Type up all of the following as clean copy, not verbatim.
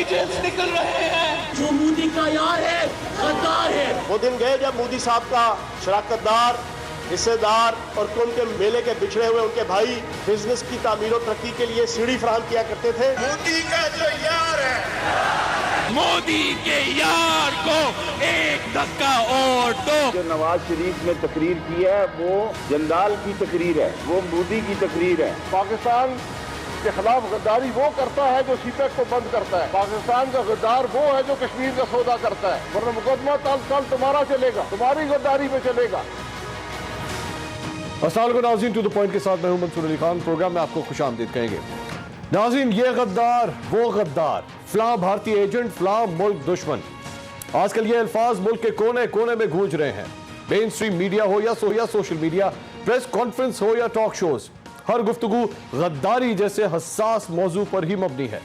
Agents निकल रहे हैं। जो मोदी का यार है गद्दार है। वो दिन गए जब मोदी साहब का शराकतदार, हिस्सेदार और उनके मेले के बिछड़े हुए उनके भाई बिजनेस की तामीर और तरक्की के लिए सीढ़ी फराहम किया करते थे। मोदी का जो यार है, मोदी के यार को एक धक्का और दो। जो नवाज शरीफ ने तकरीर की है वो जंदाल की तकरीर है, वो मोदी की तकरीर है। पाकिस्तान के खिलाफ गद्दारी वो करता है जो सीपेक को बंद करता है। पाकिस्तान का गद्दार वो है जो कश्मीर का सौदा करता है, वरना मुकदमा ताल तुम्हारा चलेगा, तुम्हारी गद्दारी में चलेगा। अस्सलाम वालेकुम नाज़रीन, टू द पॉइंट के साथ मैं हूं मंसूर अली खान। प्रोग्राम में आपको खुशामदीद कहेंगे। नाज़रीन, ये गद्दार वो गद्दार, फलां भारतीय एजेंट, फलां मुल्क दुश्मन, आजकल ये अल्फाज मुल्क के कोने कोने में गूंज रहे हैं। मेन स्ट्रीम मीडिया हो या सोशल मीडिया, प्रेस कॉन्फ्रेंस हो या टॉक शोज, हर गुफ्तगू गद्दारी जैसे हसास मौजू पर ही मबनी है।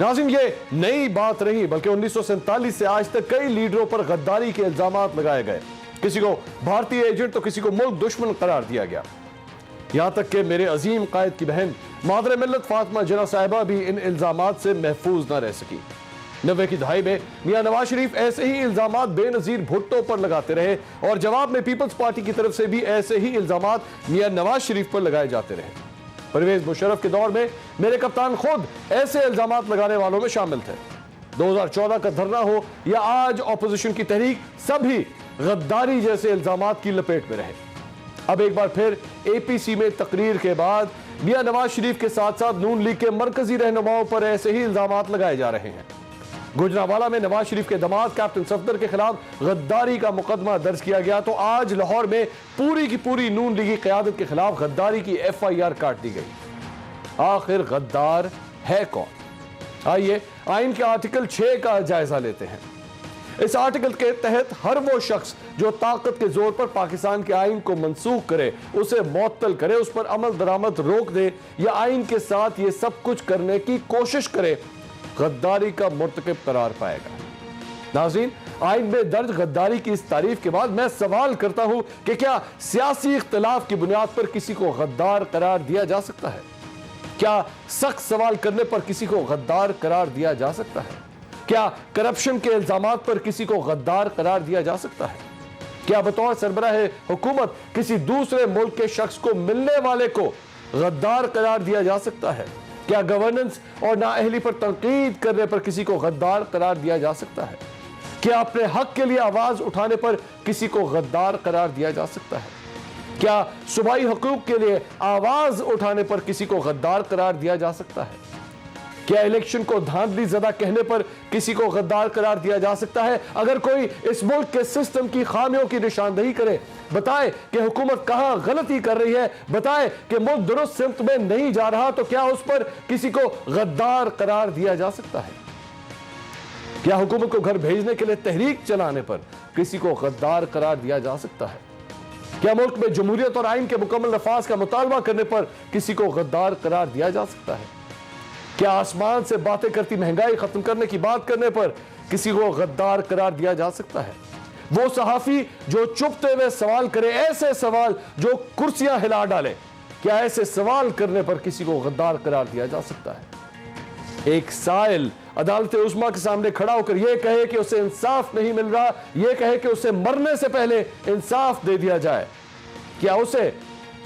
नाज़रीन, ये नई बात रही, बल्कि 1947 से आज तक कई लीडरों पर गद्दारी के इल्जामात लगाए गए। किसी को भारतीय एजेंट तो किसी को मुल्क दुश्मन करार दिया गया। यहां तक कि मेरे अजीम कायद की बहन मादर मिल्लत फातिमा जिन्ना साहिबा भी इन इल्जामात से महफूज न रह सकी। 90 की दहाई में मियां नवाज शरीफ ऐसे ही इल्जामात बेनजीर भुट्टो पर लगाते रहे और जवाब में पीपल्स पार्टी की तरफ से भी ऐसे ही इल्जामात मियां नवाज शरीफ पर लगाए जाते रहे। परवेज मुशर्रफ के दौर में मेरे कप्तान खुद ऐसे इल्जामात लगाने वालों में शामिल थे। 2014 का धरना हो या आज ऑपोजिशन की तहरीक, सभी गद्दारी जैसे इल्जामात की लपेट में रहे। अब एक बार फिर एपीसी में तकरीर के बाद मियां नवाज शरीफ के साथ साथ नून लीग के मरकजी रहनुमाओं पर ऐसे ही इल्जामात लगाए जा रहे हैं। गुजरांवाला में नवाज शरीफ के दामाद कैप्टन सफदर के खिलाफ गद्दारी का मुकदमा दर्ज किया गया, तो आज लाहौर में पूरी की पूरी नून लीगी क़यादत के खिलाफ गद्दारी की FIR काट दी गई। आखिर गद्दार है कौन? आइए आइन के आर्टिकल 6 का जायजा लेते हैं। इस आर्टिकल के तहत हर वो शख्स जो ताकत के जोर पर पाकिस्तान के आइन को मनसूख करे, उसे मुअत्तल करे, उस पर अमल दरामद रोक दे या आइन के साथ ये सब कुछ करने की कोशिश करे, गद्दारी का मुर्तकिब करार पाएगा। नाज़रीन, आइन में दर्ज गद्दारी की इस तारीफ के बाद मैं सवाल करता हूं कि क्या सियासी इख्तिलाफ की बुनियाद पर किसी को गद्दार करार दिया जा सकता है? क्या सख्त सवाल करने पर किसी को गद्दार करार दिया जा सकता है? क्या करप्शन के इल्जामात पर किसी को गद्दार करार दिया जा सकता है? क्या बतौर सरबराह हुकूमत किसी दूसरे मुल्क के शख्स को मिलने वाले को गद्दार करार दिया जा सकता है? क्या गवर्नेंस और नाअहली पर तनकीद करने पर किसी को गद्दार करार दिया जा सकता है? क्या अपने हक के लिए आवाज उठाने पर किसी को गद्दार करार दिया जा सकता है? क्या सूबाई हुकूक के लिए आवाज उठाने पर किसी को गद्दार करार दिया जा सकता है? क्या इलेक्शन को धांधली ज़दा कहने पर किसी को गद्दार करार दिया जा सकता है? अगर कोई इस मुल्क के सिस्टम की खामियों की निशानदही करे, बताए कि हुकूमत कहां गलती कर रही है, बताए कि मुल्क दुरुस्त सिमत में नहीं जा रहा, तो क्या उस पर किसी को गद्दार करार दिया जा सकता है? क्या हुकूमत को घर भेजने के लिए तहरीक चलाने पर किसी को गद्दार करार दिया जा सकता है? क्या मुल्क में जमहूरियत और आइन के मुकम्मल नफाज का मुतालबा करने पर किसी को गद्दार करार दिया जा सकता है? क्या आसमान से बातें करती महंगाई खत्म करने की बात करने पर किसी को गद्दार करार दिया जा सकता है? वो सहाफी जो चुपते हुए सवाल करे, ऐसे सवाल जो कुर्सियां हिला डाले, क्या ऐसे सवाल करने पर किसी को गद्दार करार दिया जा सकता है? एक साइल अदालत उस्मा के सामने खड़ा होकर यह कहे कि उसे इंसाफ नहीं मिल रहा, यह कहे कि उसे मरने से पहले इंसाफ दे दिया जाए, क्या उसे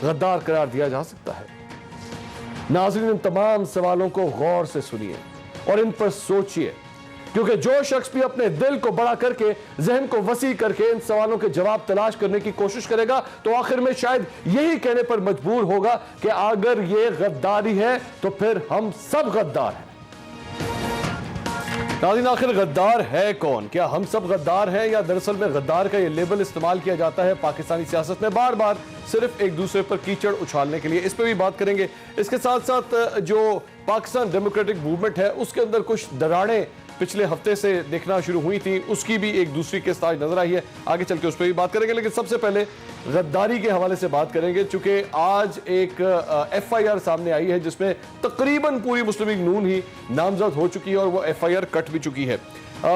गद्दार करार दिया जा सकता है? नाज़रीन, इन तमाम सवालों को गौर से सुनिए और इन पर सोचिए, क्योंकि जो शख्स भी अपने दिल को बड़ा करके, जहन को वसी करके इन सवालों के जवाब तलाश करने की कोशिश करेगा, तो आखिर में शायद यही कहने पर मजबूर होगा कि अगर ये गद्दारी है तो फिर हम सब गद्दार हैं। नाज़रीन, आखिर गद्दार है कौन? क्या हम सब गद्दार हैं, या दरअसल में गद्दार का ये लेबल इस्तेमाल किया जाता है पाकिस्तानी सियासत में बार बार सिर्फ एक दूसरे पर कीचड़ उछालने के लिए? इस पर भी बात करेंगे। इसके साथ साथ जो पाकिस्तान डेमोक्रेटिक मूवमेंट है, उसके अंदर कुछ दरारें पिछले हफ्ते से देखना शुरू हुई थी, उसकी भी एक दूसरी किस्त आज नजर आई है। आगे चल के उस पर भी बात करेंगे, लेकिन सबसे पहले गद्दारी के हवाले से बात करेंगे, चूंकि आज एक FIR सामने आई है जिसमें तकरीबन पूरी मुस्लिम लीग नून ही नामजद हो चुकी है और वो FIR कट भी चुकी है।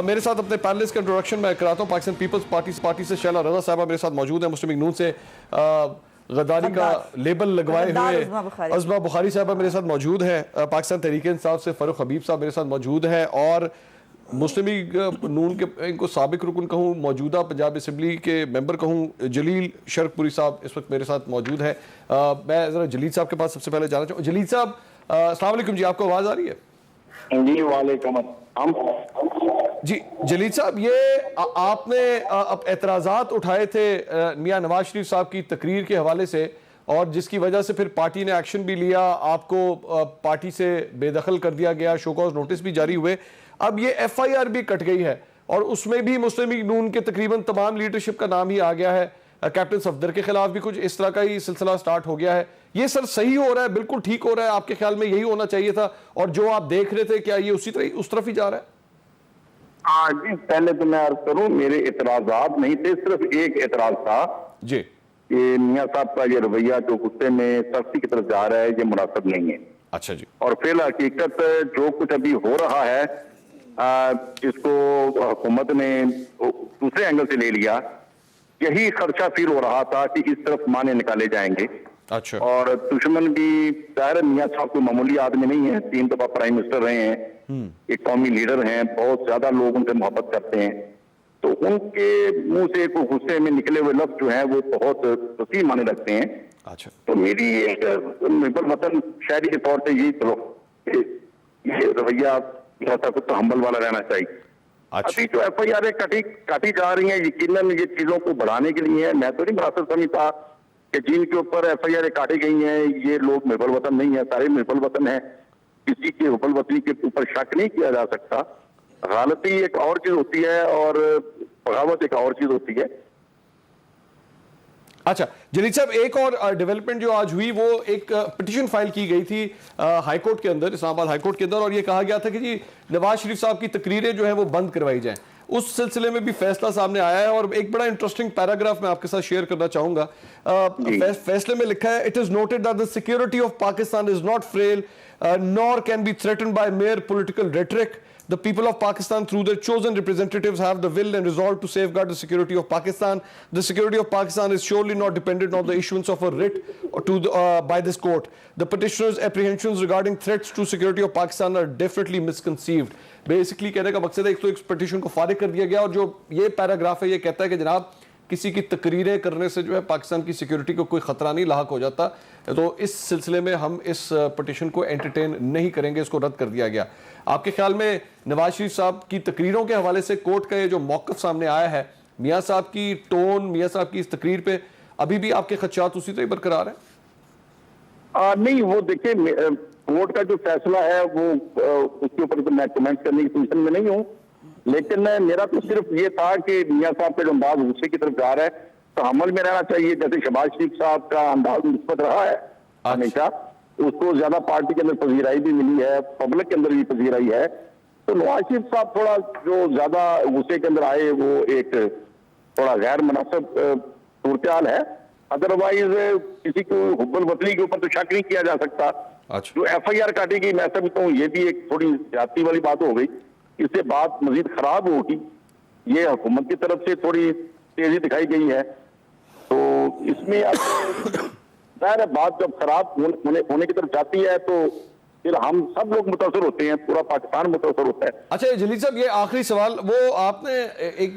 मेरे साथ अपने पैनलिस्ट का इंट्रोडक्शन मैं कराता हूँ। पाकिस्तान पीपल्स पार्टी से शैला रजा साहबा मेरे साथ मौजूद है, मुस्लिम लीग नून से। गद्दारी का लेबल लगवाए हुए अज़मा बुखारी साहबा मेरे साथ मौजूद है, पाकिस्तान तहरीक इंसाफ से फ़ारूक हबीब साहब मेरे साथ मौजूद है, और मुस्लिम लीग नून के इनको साबिक रुकन कहूँ, मौजूदा पंजाब असम्बली के मेंबर कहूँ, जलील शर्कपुरी साहब इस वक्त मेरे साथ मौजूद है। मैं ज़रा जलील साहब के पास सबसे पहले जाना चाहूँ। जलील साहब अस्सलाम वालेकुम जी, आपको आवाज़ आ रही है? जी वालेकुम जी जलील साहब, ये आपने अब एतराज़ात उठाए थे मियां नवाज शरीफ साहब की तकरीर के हवाले से, और जिसकी वजह से फिर पार्टी ने एक्शन भी लिया, आपको पार्टी से बेदखल कर दिया गया, शो कॉज नोटिस भी जारी हुए। अब ये FIR भी कट गई है और उसमें भी मुस्लिम लीग नून के तकरीबन तमाम लीडरशिप का नाम ही आ गया है। कैप्टन सफदर के खिलाफ भी कुछ इस तरह का ही सिलसिला स्टार्ट हो गया है। ये सर सही हो रहा है, बिल्कुल ठीक हो रहा है? आपके ख्याल में यही होना चाहिए था, और जो आप देख रहे थे क्या ये उसी तरह उस तरफ ही जा रहा है? हाँ जी, पहले तो मैं अर्ज करूं, मेरे एतराजात नहीं थे, सिर्फ एक एतराज था जी कि मियां साहब का ये रवैया जो गुस्से में सख्ती की तरफ जा रहा है, ये मुनासिब नहीं है। अच्छा जी। और फिर हकीकत जो कुछ अभी हो रहा है, जिसको हुकूमत ने दूसरे एंगल से ले लिया, यही खर्चा फिर हो रहा था कि इस तरफ माने निकाले जाएंगे। अच्छा। और दुश्मन भी जाहिर मियां साहब कोई मामूली आदमी नहीं है, 3 दफा प्राइम मिनिस्टर रहे हैं, एक कौमी लीडर हैं, बहुत ज्यादा लोग उनसे मोहब्बत करते हैं, तो उनके मुंह से गुस्से में निकले हुए लफ्ज जो हैं वो बहुत वसी माने रखते हैं। अच्छा। तो मेरी एक मुहब्बत वतन शहरी के तौर पर यही चलो ये रवैया थोड़ा कुछ हम्बल वाला रहना चाहिए। अच्छा। अभी जो FIR काटी जा रही है, यकीनन ये चीजों को बढ़ाने के लिए है। मैं तो नहीं मुनासिब समझता कि जिनके ऊपर FIR काटी गई हैं ये लोग मुहब्बल वतन नहीं है, सारे मुहब्बल वतन है, किसी के हुब्बल वतनी के ऊपर शक नहीं किया जा सकता। गलती एक और चीज होती है और बगावत एक और चीज होती है। अच्छा जलील साहब, एक और डेवलपमेंट जो आज हुई, वो एक पिटीशन फाइल की गई थी हाई कोर्ट के अंदर, इस्लामाबाद हाई कोर्ट के अंदर, और ये कहा गया था कि जी नवाज शरीफ साहब की तकरीरें जो है वो बंद करवाई जाएं। उस सिलसिले में भी फैसला सामने आया है, और एक बड़ा इंटरेस्टिंग पैराग्राफ मैं आपके साथ शेयर करना चाहूंगा। फैसले में लिखा है, it is noted that the security of Pakistan is not frail nor can be threatened by mere political rhetoric. The people of Pakistan, through their chosen representatives, have the will and resolve to safeguard the security of Pakistan. The security of Pakistan is surely not dependent on the issuance of a writ by this court. The petitioner's apprehensions regarding threats to security of Pakistan are definitely misconceived. Basically कहने का मकसद है, एक तो इस petition को फारिग कर दिया गया, और जो ये पैराग्राफ है ये कहता है कि जनाब किसी की तकरीरें करने से जो है पाकिस्तान की सिक्योरिटी को कोई खतरा नहीं लाहक हो जाता, तो इस सिलसिले में हम इस पिटीशन को एंटरटेन नहीं करेंगे, इसको रद्द कर दिया गया। आपके ख्याल में नवाज शरीफ साहब की तकरीरों के हवाले से कोर्ट का ये जो मौक़िफ़ सामने आया है, मियां साहब की टोन, मियां साहब की इस तकरीर पे अभी भी आपके खदशात उसी तरह बरकरार है? नहीं, वो देखिए कोर्ट का जो फैसला है वो उसके ऊपर तो मैं कमेंट करने की पोजीशन में नहीं हूँ, लेकिन मेरा तो सिर्फ ये था कि मियां साहब का जो अंदाज गुस्से की तरफ जा रहा है तो अमल में रहना चाहिए। जैसे शहबाज शरीफ साहब का अंदाज मुस्बत रहा है हमेशा, उसको ज्यादा पार्टी के अंदर पजीराई भी मिली है, पब्लिक के अंदर भी पजीराई है। तो नवाज शरीफ साहब थोड़ा जो ज्यादा गुस्से के अंदर आए वो एक थोड़ा गैर मुनासिब सूरत हाल है। अदरवाइज किसी को हुब्बल वतनी के ऊपर तो शक नहीं किया जा सकता। अच्छा। जो FIR काटी गई, मैं समझता हूँ ये भी एक थोड़ी ज्यादती वाली बात हो गई, इससे बात मजीद खराब होगी। ये हुकूमत की तरफ से थोड़ी तेजी दिखाई गई है, तो इसमें अब बात जब खराब होने की तरफ जाती है तो फिर हम सब लोग मुतासर होते हैं, पूरा पाकिस्तान मुतासर होता है। अच्छा जलील साहब, ये आखिरी सवाल, वो आपने एक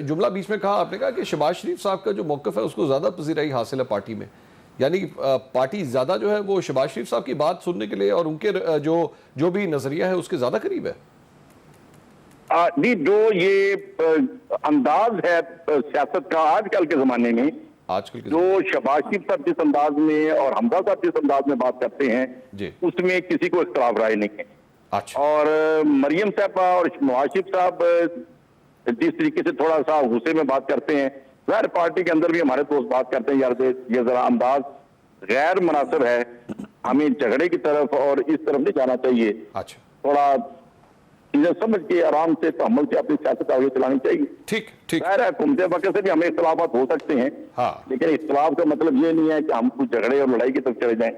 जुमला बीच में कहा, आपने कहा कि शहबाज शरीफ साहब का जो मौक़िफ़ है उसको ज़्यादा पजीराई हासिल है पार्टी में, यानी कि पार्टी ज़्यादा जो है वो शहबाज शरीफ साहब की बात सुनने के लिए और उनके जो भी नज़रिया है उसके ज़्यादा करीब है। नहीं, जो ये अंदाज है सियासत का आजकल के जमाने में, जो शहबाज शरीफ साहब जिस अंदाज में और हमजा साहब जिस अंदाज में बात करते हैं उसमें किसी को इख्तिलाफ राय नहीं है। अच्छा। और मरियम साहबा और नवाज शरीफ साहब जिस तरीके से थोड़ा सा गुस्से में बात करते हैं, गैर पार्टी के अंदर भी हमारे दोस्त बात करते हैं, यार ये जरा अंदाज गैर मुनासिब है, हमें झगड़े की तरफ और इस तरफ नहीं जाना चाहिए। अच्छा। थोड़ा चीजें समझ के आराम से तहम्मुल से अपनी सियासत आगे चलानी चाहिए। ठीक ठीक है, कुमते वक्त से भी हमें इख्तिलाफात हो सकते हैं, हाँ। लेकिन इख्तिलाफ का मतलब ये नहीं है कि हम कुछ झगड़े और लड़ाई की तरफ चले जाएं।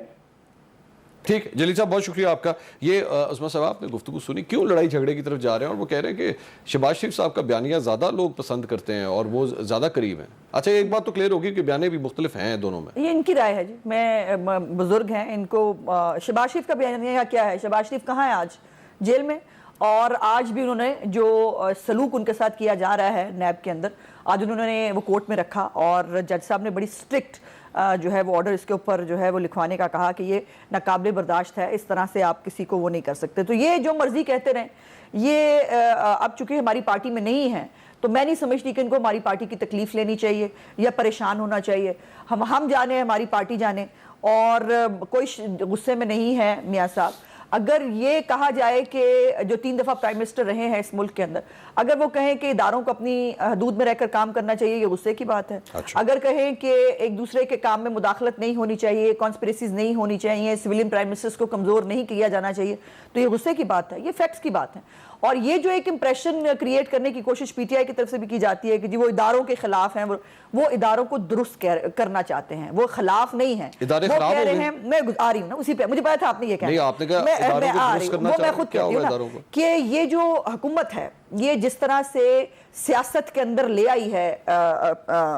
ठीक है जलील साहब, बहुत शुक्रिया आपका। ये उस्मा साहब आपने गुफ्तगू सुनी, क्यों लड़ाई झगड़े की तरफ जा रहे हैं, और वो कह रहे हैं कि शहबाज शरीफ साहब का बयानिया ज़्यादा लोग पसंद करते हैं और वो ज़्यादा करीब हैं। अच्छा, एक बात तो क्लियर होगी कि बयाने भी मुख्तलिफ हैं दोनों में। ये इनकी राय है जी, मैं बुजुर्ग हैं, इनको शहबाज शरीफ का बयानिया क्या है, शहबाज शरीफ कहाँ है आज, जेल में, और आज भी उन्होंने जो सलूक उनके साथ किया जा रहा है नैब के अंदर, आज उन्होंने वो कोर्ट में रखा और जज साहब ने बड़ी स्ट्रिक्ट जो है वो ऑर्डर इसके ऊपर जो है वो लिखवाने का कहा कि ये नाकाबिले बर्दाश्त है, इस तरह से आप किसी को वो नहीं कर सकते। तो ये जो मर्जी कहते रहें, ये अब चूंकि हमारी पार्टी में नहीं है तो मैं नहीं समझती कि इनको हमारी पार्टी की तकलीफ लेनी चाहिए या परेशान होना चाहिए। हम जाने, हमारी पार्टी जाने, और कोई गुस्से में नहीं है मियाँ साहब। अगर ये कहा जाए कि जो 3 दफ़ा प्राइम मिनिस्टर रहे हैं इस मुल्क के अंदर, अगर वो कहें कि इदारों को अपनी हदूद में रहकर काम करना चाहिए, ये गुस्से की बात है। अच्छा। अगर कहें कि एक दूसरे के काम में मुदाखलत नहीं होनी चाहिए, कॉन्स्पिरेसीज नहीं होनी चाहिए, सिविलियन प्राइम मिनिस्टर्स को कमज़ोर नहीं किया जाना चाहिए, तो ये गुस्से की बात है, ये फैक्ट्स की बात है। और ये जो एक इंप्रेशन क्रिएट करने की कोशिश पीटीआई की तरफ से भी की जाती है कि जी वो इदारों के खिलाफ हैं, वो इदारों को दुरुस्त करना चाहते हैं, वो खिलाफ नहीं है, वो कह रहे हैं। मैं आ रही हूँ ना उसी पे, मुझे पता था आपने ये कहना, आपने कहा इदारों को दुरुस्त करना वो मैं खुद कहती हूँ ना कि ये जो हुकूमत है, ये जिस तरह से सियासत के अंदर ले आई है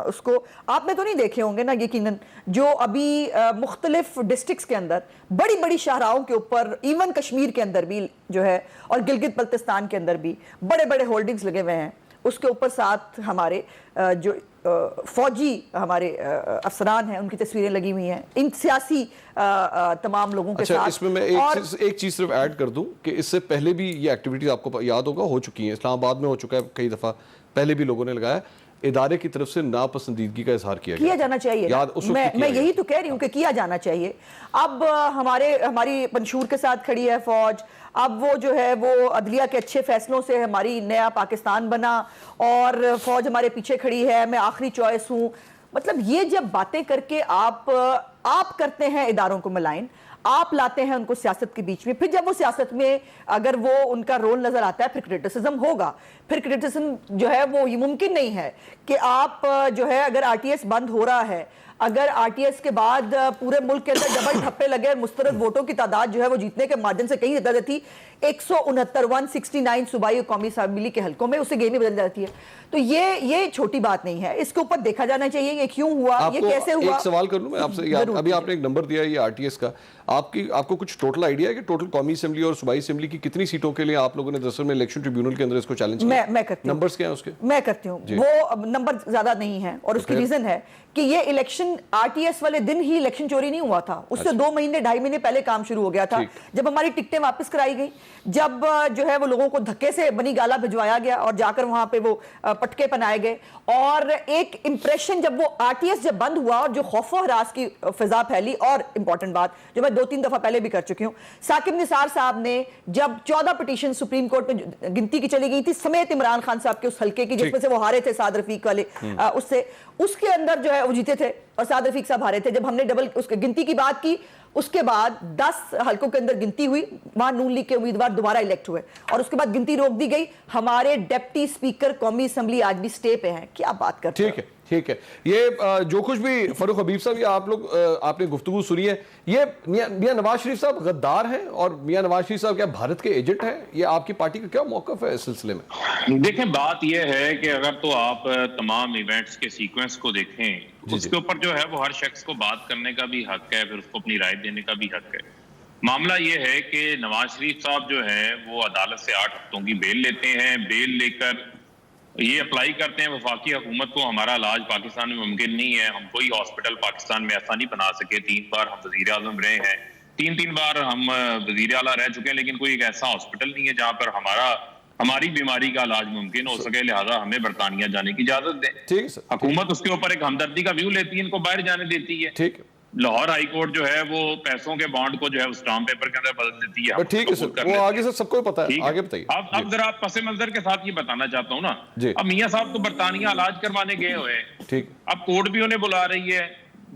उसको आपने तो नहीं देखे होंगे ना यकीनन, जो अभी मुख्तलिफ डिस्ट्रिक्ट्स के अंदर बड़ी बड़ी शाहराहों के ऊपर, इवन कश्मीर के अंदर भी जो है और गिलगित बल्तिस्तान के अंदर भी बड़े बड़े होल्डिंग्स लगे हुए हैं, उसके ऊपर साथ हमारे जो फौजी हमारे अफसरान हैं उनकी तस्वीरें लगी हुई हैं, इन सियासी तमाम लोगों के साथ। इसमें मैं एक चीज सिर्फ ऐड कर दूं कि इससे पहले भी ये एक्टिविटीज आपको याद होगा हो चुकी हैं, इस्लामाबाद में हो चुका है कई दफा, पहले भी लोगों ने लगाया, इदारे की तरफ से नापसंदीदगी का इजहार किया जाना चाहिए। मैं यही तो कह रही हूँ कि किया जाना चाहिए। अब हमारी पंशूर के साथ खड़ी है फौज, अब वो जो है वो अदलिया के अच्छे फैसलों से हमारी नया पाकिस्तान बना और फौज हमारे पीछे खड़ी है, मैं आखिरी चॉइस हूँ। मतलब ये जब बातें करके आप करते हैं इदारों को मलाइन, आप लाते हैं उनको सियासत के बीच में, फिर जब वो सियासत में अगर वो उनका रोल नजर आता है फिर क्रिटिसिज्म होगा। फिर क्रिटिसिज्म जो है वो ये मुमकिन नहीं है कि आप जो है अगर आरटीएस बंद हो रहा है, अगर आरटीएस के बाद पूरे मुल्क के अंदर डबल ठप्पे लगे, मुस्तरद वोटों की तादाद जो है वो जीतने के मार्जिन से कहीं ज्यादा थी, 169 सूबाई कौमी असम्बली के हलकों में, उससे गेम ही बदल जाती है। तो ये छोटी बात नहीं है, इसके ऊपर देखा जाना चाहिए ये क्यों हुआ, ये कैसे हुआ। एक सवाल कर लूं मैं आपसे, अभी आपने एक नंबर दिया है ये आरटीएस का, आपको कुछ टोटल आइडिया है कि टोटल कौमी असेंबली और सूबाई असेंबली की कितनी सीटों के लिए आप लोगों ने दरअसल में इलेक्शन ट्रिब्यूनल के अंदर इसको चैलेंज किया? मैं करती हूं। नंबर्स क्या है उसके? मैं करती हूं, वो नंबर ज्यादा नहीं है और उसकी रीजन है कि ये इलेक्शन आरटीएस वाले दिन ही इलेक्शन चोरी नहीं हुआ था, उससे 2 महीने 2.5 महीने पहले काम शुरू हो गया था, जब हमारी टिकटें वापस कराई गई, जब जो है वो लोगों को धक्के से बनी गाला भिजवाया गया और जाकर वहां पे वो पटके पहनाए गए, और एक इंप्रेशन जब वो आरटीएस जब बंद हुआ और जो खौफ व हरास की फिजा फैली। और इंपॉर्टेंट बात जो मैं 2-3 दफा पहले भी कर चुकी हूं, साकिब निसार साहब ने जब 14 पिटीशन सुप्रीम कोर्ट में गिनती की चली गई थी समेत इमरान खान साहब के उस हल्के की जिसमें से वो हारे थे साद रफीक वाले, उसके अंदर जो है वो जीते थे और साद रफीक साहब हारे थे। जब हमने डबल उसकी गिनती की बात की, उसके बाद 10 हलकों के अंदर गिनती हुई, वहां नून लीग के उम्मीदवार दोबारा इलेक्ट हुए और उसके बाद गिनती रोक दी गई। हमारे डिप्टी स्पीकर कौमी असेंबली आज भी स्टे पे हैं, क्या बात करते हैं। ठीक है, ये जो कुछ भी फरूख हबीब साहब या आप लोग आपने गुफ्तगू सुनी है, ये मियां नवाज शरीफ साहब गद्दार हैं और मियां नवाज शरीफ साहब क्या भारत के एजेंट हैं? ये आपकी पार्टी का क्या मौकफ है इस सिलसिले में? देखें, बात यह है कि अगर तो आप तमाम इवेंट्स के सीक्वेंस को देखें, उसके ऊपर जो है वो हर शख्स को बात करने का भी हक है, फिर उसको अपनी राय देने का भी हक है। मामला ये है कि नवाज शरीफ साहब जो है वो अदालत से 8 हफ्तों की बेल लेते हैं, बेल लेकर ये अप्लाई करते हैं वफाकी हुकूमत को हमारा इलाज पाकिस्तान में मुमकिन नहीं है, हम कोई हॉस्पिटल पाकिस्तान में ऐसा नहीं बना सके। 3 बार हम वजीर आजम रहे हैं, 3 बार हम वजीर आला रह चुके हैं, लेकिन कोई एक ऐसा हॉस्पिटल नहीं है जहाँ पर हमारी बीमारी का इलाज मुमकिन हो सके, लिहाजा हमें बरतानिया जाने की इजाजत दें। हुकूमत उसके ऊपर एक हमदर्दी का व्यू लेती है, इनको बाहर जाने देती है। ठीक, लाहौर हाई कोर्ट जो है वो पैसों के बॉन्ड को जो है स्टाम्प पेपर के अंदर बदल देती है। ठीक है सर, वो आगे से सबको पता है, आगे बताइए। अब जरा आप पस मंजर के साथ ये बताना चाहता हूँ ना, अब मियाँ साहब तो बरतानिया इलाज करवाने गए हुए हैं, ठीक, अब कोर्ट भी उन्हें बुला रही है,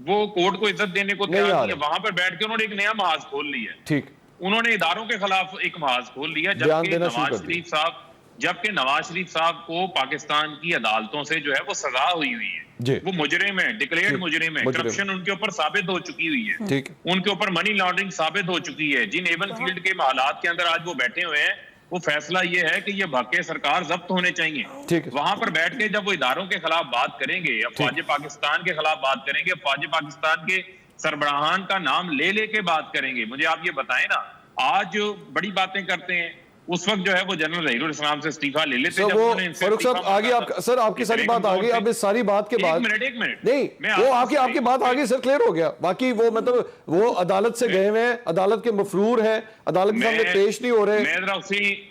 वो कोर्ट को इज्जत देने को तैयार नहीं है, वहां पर बैठ के उन्होंने एक नया महाज खोल लिया। ठीक, उन्होंने इदारों के खिलाफ एक महाज खोल लिया, जबकि नवाज शरीफ साहब जबकि नवाज शरीफ साहब को पाकिस्तान की अदालतों से जो है वो सजा हुई है, वो मुजरिम है, डिक्लेयर्ड मुजरिम है, करप्शन उनके ऊपर साबित हो चुकी हुई है, उनके ऊपर मनी लॉन्ड्रिंग साबित हो चुकी है। जिन एवन फील्ड के हालात के अंदर आज वो बैठे हुए हैं, वो फैसला ये है कि ये बाकी सरकार जब्त होने चाहिए। वहां पर बैठ के जब वो इदारों के खिलाफ बात करेंगे, अफवाज पाकिस्तान के खिलाफ बात करेंगे, अफवाज पाकिस्तान के सरबराहान का नाम ले लेके बात करेंगे, मुझे आप ये बताएं ना, आज बड़ी बातें करते हैं, उस वक्त जो है वो जनरल जहीरुल इस्लाम से इस्तीफा ले लेते हैं। वो फारूक साहब आगे आप सर आपकी सारी बात आ गई। अब इस सारी बात के बाद एक मिनट नहीं, वो आपकी बात आगे सर क्लियर हो गया। बाकी वो मतलब वो अदालत से गए हुए हैं, अदालत के मफरूर हैं, अदालत के सामने पेश नहीं हो रहे। मैं जरा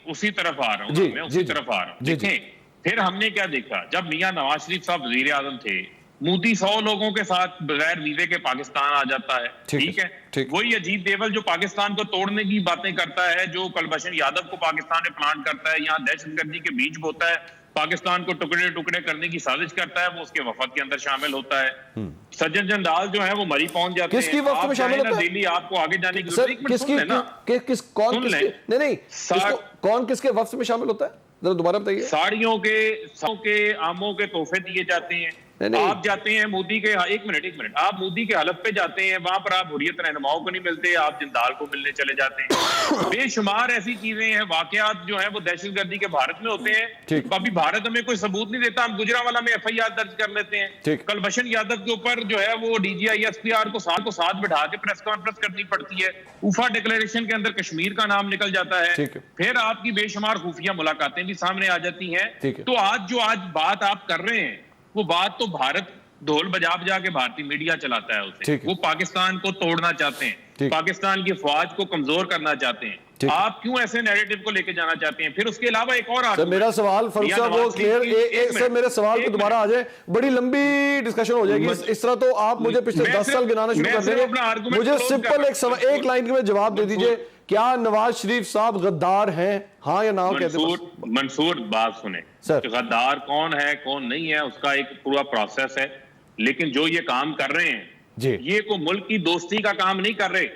उसी तरफ आ रहा हूँ, मैं उसी तरफ आ रहा हूँ। देखें फिर हमने क्या देखा, जब मियां नवाज शरीफ साहब वजीर आजम थे, मोदी 100 लोगों के साथ बगैर वीजे के पाकिस्तान आ जाता है, ठीक है। वही अजीत देवल जो पाकिस्तान को तोड़ने की बातें करता है, जो कुलभूषण यादव को पाकिस्तान में प्लान करता है, यहाँ दहशतगर्दी के बीज बोता है, पाकिस्तान को टुकड़े टुकड़े करने की साजिश करता है, वो उसके वफद के अंदर शामिल होता है। सज्जन जंडाल जो है वो मरी पहुंच जाते हैं। किसकी वफद में शामिल होता है? दिल्ली आपको आगे जाने की कौन किसके वफद में शामिल होता है, जरा दोबारा बताइए। साड़ियों के आमों के तोहफे दिए जाते हैं। आप जाते हैं मोदी के, एक मिनट, आप मोदी के हलफ पे जाते हैं, वहां पर आप हुर्रियत रहनुमाओं को नहीं मिलते, आप जिंदाल को मिलने चले जाते हैं। बेशुमार ऐसी चीजें हैं, वाकयात जो है वो दहशतगर्दी के भारत में होते हैं। अभी भारत हमें कोई सबूत नहीं देता, हम गुजरांवाला में FIR दर्ज कर लेते हैं। कुलभूषण यादव के ऊपर जो है वो DGI SPR को साथ बिठा के प्रेस कॉन्फ्रेंस करनी पड़ती है। उफा डिक्लेरेशन के अंदर कश्मीर का नाम निकल जाता है। फिर आपकी बेशुमार खुफिया मुलाकातें भी सामने आ जाती हैं। तो आज बात आप कर रहे हैं, वो बात तो भारत ढोल बजा बजा के भारतीय मीडिया चलाता है उसे। वो पाकिस्तान को तोड़ना चाहते हैं, पाकिस्तान की फौज को कमजोर करना चाहते हैं। आप क्यों ऐसे नैरेटिव को लेके जाना चाहते हैं? फिर उसके अलावा एक और सर मेरा सवाल फारूक साहब वो क्लियर, सर मेरे सवाल पे दोबारा आ जाए, बड़ी लंबी डिस्कशन हो जाएगी इस तरह। तो आप मुझे पिछले 10 साल गिनाना शुरू कर देंगे। मुझे सिंपल एक लाइन में जवाब दे दीजिए, क्या नवाज शरीफ साहब गद्दार हैं, हाँ या ना? मंसूर बात सुने सर, गद्दार कौन है कौन नहीं है उसका एक पूरा प्रोसेस है, लेकिन जो ये काम कर रहे हैं ये को मुल्क की दोस्ती का काम नहीं कर रहे।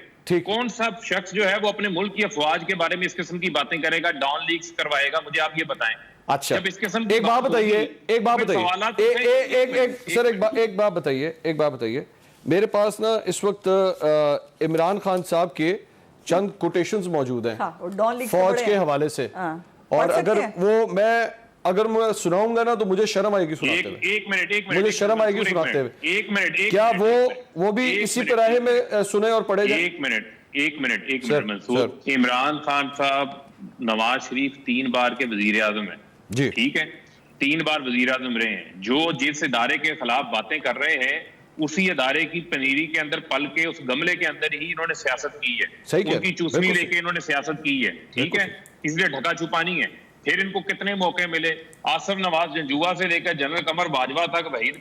कौन सा शख्स जो है वो अपने मुल्क की अफवाज के बारे में इस किस्म की बातें करेगा, डॉन लीक्स करवाएगा? मुझे आप ये बताएं। अच्छा जब इस किस्म एक बात बताइए सर, एक बात बताइए। मेरे पास ना इस वक्त इमरान खान साहब के चंद कोटेशंस मौजूद हैं फौज के हवाले से, और अगर मैं सुनाऊंगा ना तो मुझे शर्म आएगी सुनाते हुए। एक मिनट मुझे शर्म आएगी सुनाते हुए। एक मिनट क्या वो भी इसी तरह में सुने और पढ़े जाए? एक मिनट मंसूर, इमरान खान साहब नवाज शरीफ 3 बार के वजीर आजम है जी, ठीक है, 3 बार वजीर आजम रहे हैं। जो जिस इदारे के खिलाफ बातें कर रहे हैं उसी इदारे की पनीरी के अंदर पल के उस गमले के अंदर ही इन्होंने सियासत की है, उनकी चूसनी लेके इन्होंने सियासत की है, ठीक है, इसलिए ढका छुपानी है। फिर इनको कितने मौके मिले, आसिफ नवाज जंजुआ से लेकर जनरल कमर बाजवा तक, वहीद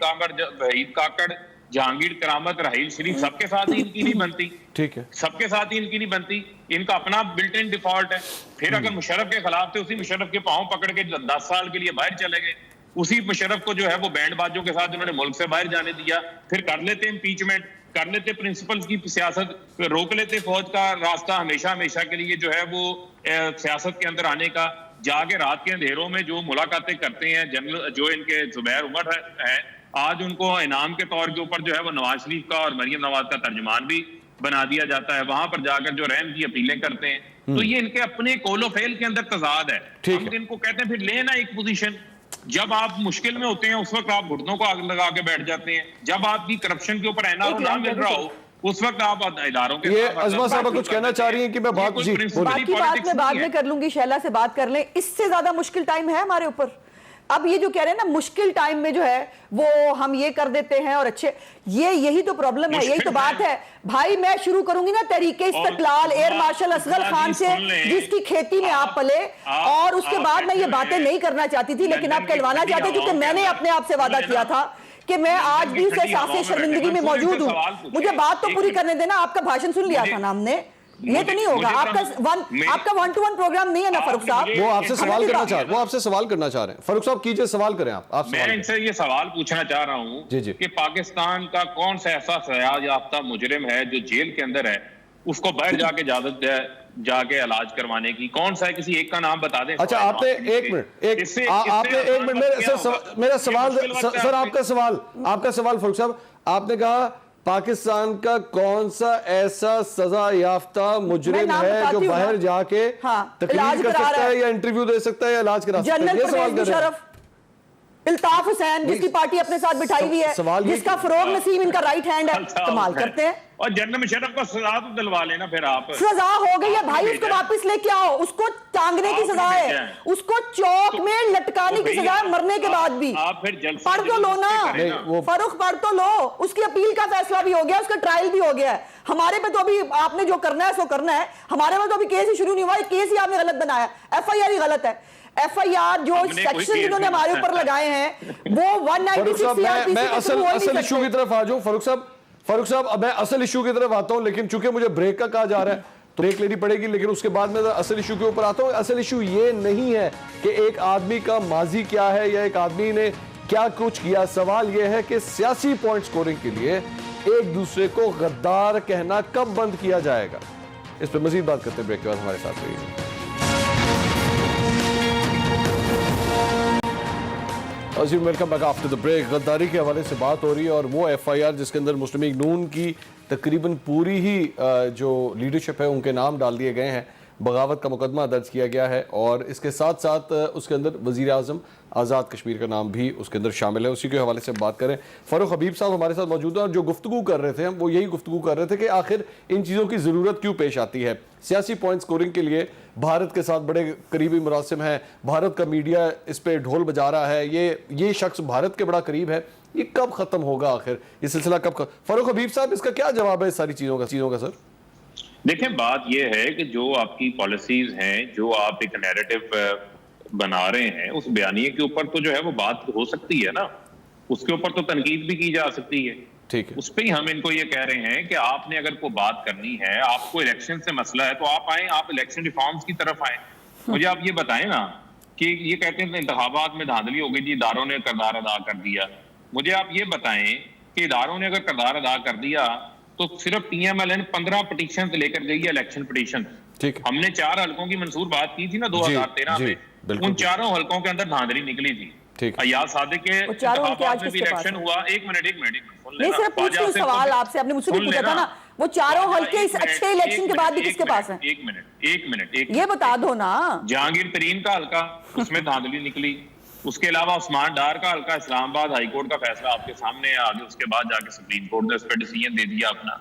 काकड़, जहांगीर करामत, राहील शरीफ, सबके साथ ही इनकी नहीं बनती, ठीक है, सबके साथ ही इनकी नहीं बनती, इनका अपना बिल्ट इन डिफॉल्ट है। फिर अगर मुशर्रफ के खिलाफ थे, उसी मुशर्रफ के पांव पकड़ के 10 साल के लिए बाहर चले गए, उसी मुशर्रफ को जो है वो बैंडबाजों के साथ उन्होंने मुल्क से बाहर जाने दिया। फिर कर लेते इम्पीचमेंट, कर लेते प्रिंसिपल्स की सियासत, रोक लेते फौज का रास्ता हमेशा के लिए जो है वो सियासत के अंदर आने का। जाके रात के अंधेरों में जो मुलाकातें करते हैं जनरल जो इनके जुबैर उमर है, आज उनको इनाम के तौर के ऊपर जो है वो नवाज शरीफ का और मरियम नवाज का तर्जुमान भी बना दिया जाता है। वहां पर जाकर जो रहम की अपीलें करते हैं, तो ये इनके अपने कोलो फेल के अंदर तजाद है। हम इनको कहते हैं फिर लेना एक पोजीशन, जब आप मुश्किल में होते हैं उस वक्त आप घुटनों को आग लगा के बैठ जाते हैं, जब आपकी करप्शन के ऊपर एनआरओ ना मिल रहा हो उस वक्त आप इदारों के। ये अज़मा साहब कुछ कहना चाह रही हैं कि मैं बात बाकी बात में बाद में कर लूंगी, शैला से बात कर लें। इससे ज्यादा मुश्किल टाइम है हमारे ऊपर। अब ये जो कह रहे हैं ना मुश्किल टाइम में जो है वो हम ये कर देते हैं और अच्छे, यही तो प्रॉब्लम है, यही तो बात है भाई। मैं शुरू करूंगी ना तहरीके इस्तक़लाल एयर मार्शल असगर खान से, जिसकी खेती में आप पले, और उसके बाद मैं ये बातें नहीं करना चाहती थी, लेकिन आप कहलवाना चाहते क्योंकि मैंने अपने आप से वादा किया था कि मैं आज भी से सासे शर्मिंदगी में मौजूद हूं। मुझे बात तो पूरी करने देना। आपका भाषण सुन लिया था ना हमने, ये तो नहीं होगा। आपका 1-to-1 प्रोग्राम नहीं है ना फारूक साहब? वो आपसे सवाल करना चाह रहे हैं। फारूक साहब कीजिए, सवाल करें आप। मैं इनसे ये सवाल पूछना चाह रहा हूं कि पाकिस्तान का कौन सा ऐसा सजा याफ्ता मुजरिम है जो जेल के अंदर है, उसको बाहर जाके इजाजत जाके इलाज करवाने की? कौन सा है, किसी एक का नाम बता दें। अच्छा, आपने एक मिनट मेरा सवाल सर, आपका सवाल फरूख साहब, आपने कहा पाकिस्तान का कौन सा ऐसा सजा याफ्ता मुजरिम है जो बाहर जाके तकरीर कर सकता है या इंटरव्यू दे सकता है या इलाज करा सकता है? ये सवाल कर रहे हैं। इल्ताफ हुसैन, जिसकी पार्टी अपने साथ बिठाई हुई है, जिसका फरोग नसीम इनका राइट हैंड है, कमाल करते हैं। और जनरल मुशर्रफ को सजा तो दिलवा लेना फिर आप। सजा हो गई है भाई, उसको वापस लेके आओ। उसको टांगने की सजा है, उसको चौक में लटकाने की सजा है, मरने के बाद भी। आप फिर पढ़ तो लो ना फरूख, पढ़ तो लो। उसकी अपील का फैसला भी हो गया, उसका ट्रायल भी हो गया है। हमारे पे तो अभी आपने जो करना है सो करना है, हमारे में तो अभी केस ही शुरू नहीं हुआ है। केस ही आपने गलत बनाया, FIR ही गलत है। FIR जो सेक्शन जिन्होंने हमारे ऊपर लगाए हैं वो 196 मैं असल इशू की तरफ आ जाऊं। फारूक साहब, अब मैं असल इशू की तरफ आता हूं, लेकिन चूंकि मुझे ब्रेक का कहा जा रहा है तो ब्रेक लेनी पड़ेगी, लेकिन उसके बाद मैं असल इशू के ऊपर आता हूं। असल इशू ये नहीं है कि एक आदमी का माजी क्या है या एक आदमी ने क्या कुछ किया। सवाल यह है कि सियासी पॉइंट स्कोरिंग के लिए एक दूसरे को गद्दार कहना कब बंद किया जाएगा। इस पर मजीद बात करते हैं ब्रेक के बाद। हमारे साथ रहिए। Welcome back after the break. गद्दारी के हवाले से बात हो रही है और वो FIR जिसके अंदर मुस्लिम लीग नून की तकरीबन पूरी ही जो लीडरशिप है उनके नाम डाल दिए गए हैं। बगावत का मुकदमा दर्ज किया गया है और इसके साथ साथ उसके अंदर वज़ीर आज़म आज़ाद कश्मीर का नाम भी उसके अंदर शामिल है। उसी के हवाले से बात करें। फ़ारूक हबीब साहब हमारे साथ मौजूद हैं और जो गुफ्तगू कर रहे थे वो यही गुफ्तगू कर रहे थे कि आखिर इन चीज़ों की ज़रूरत क्यों पेश आती है। सियासी पॉइंट स्कोरिंग के लिए भारत के साथ बड़े करीबी मुरासिम हैं, भारत का मीडिया इस पर ढोल बजा रहा है, ये शख्स भारत के बड़ा करीब है। ये कब ख़त्म होगा आखिर, ये सिलसिला कब? फ़ारूक हबीब साहब, इसका क्या जवाब है इस सारी चीज़ों का सर? देखें, बात यह है कि जो आपकी पॉलिसीज हैं, जो आप एक नैरेटिव बना रहे हैं, उस बयानिए के ऊपर तो जो है वो बात हो सकती है ना, उसके ऊपर तो तनकीद भी की जा सकती है। ठीक है, उस पर ही हम इनको ये कह रहे हैं कि आपने अगर कोई बात करनी है, आपको इलेक्शन से मसला है, तो आप आए, आप इलेक्शन रिफॉर्म्स की तरफ आए। मुझे आप ये बताएं ना कि ये कहते हैं इंतखाबात में धांधली हो गई जी, इदारों ने किरदार अदा कर दिया। मुझे आप ये बताएं कि इदारों ने अगर किरदार अदा कर दिया तो सिर्फ TMLN 15 पिटीशन लेकर गई है, इलेक्शन पिटीशन। हमने 4 हलकों की मंसूर बात की थी ना 2013 में, उन 4 हलकों के अंदर धांधली निकली थी। अयाज सादिक के इंतखाबात में भी इलेक्शन हुआ। एक मिनट नहीं, सिर्फ पूछ रही सवाल आपसे, आपने मुझसे भी पूछा था ना, वो 4 हलके इस अच्छे इलेक्शन के बाद भी किसके पास है? एक मिनट ये बता दो ना। जहांगीर तरीन का हलका, उसमें धांधली निकली। उसके अलावा उस्मान डार का हल्का, इस्लामाबाद हाईकोर्ट का फैसला आपके सामने है, आगे उसके बाद जाके सुप्रीम कोर्ट ने उस पर डिसीजन दे दिया अपना।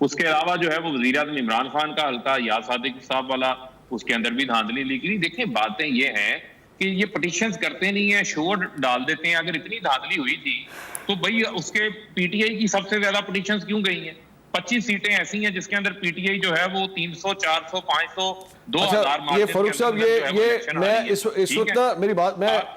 उसके अलावा जो है वो वज़ीर आज़म इमरान खान का हल्का, याद सादिक साहब वाला, उसके अंदर भी धांधली निकली। देखिए, बातें ये हैं कि ये पिटीशंस करते नहीं है, शोर डाल देते हैं। अगर इतनी धांधली हुई थी तो भाई उसके PTI की सबसे ज्यादा पिटीशंस क्यों गई हैं? 25 सीटें ऐसी हैं जिसके अंदर PTI जो है वो 300, 400, 500, 2000 ये फारूक साहब, ये मैं इस वक्त ना, मेरी बात,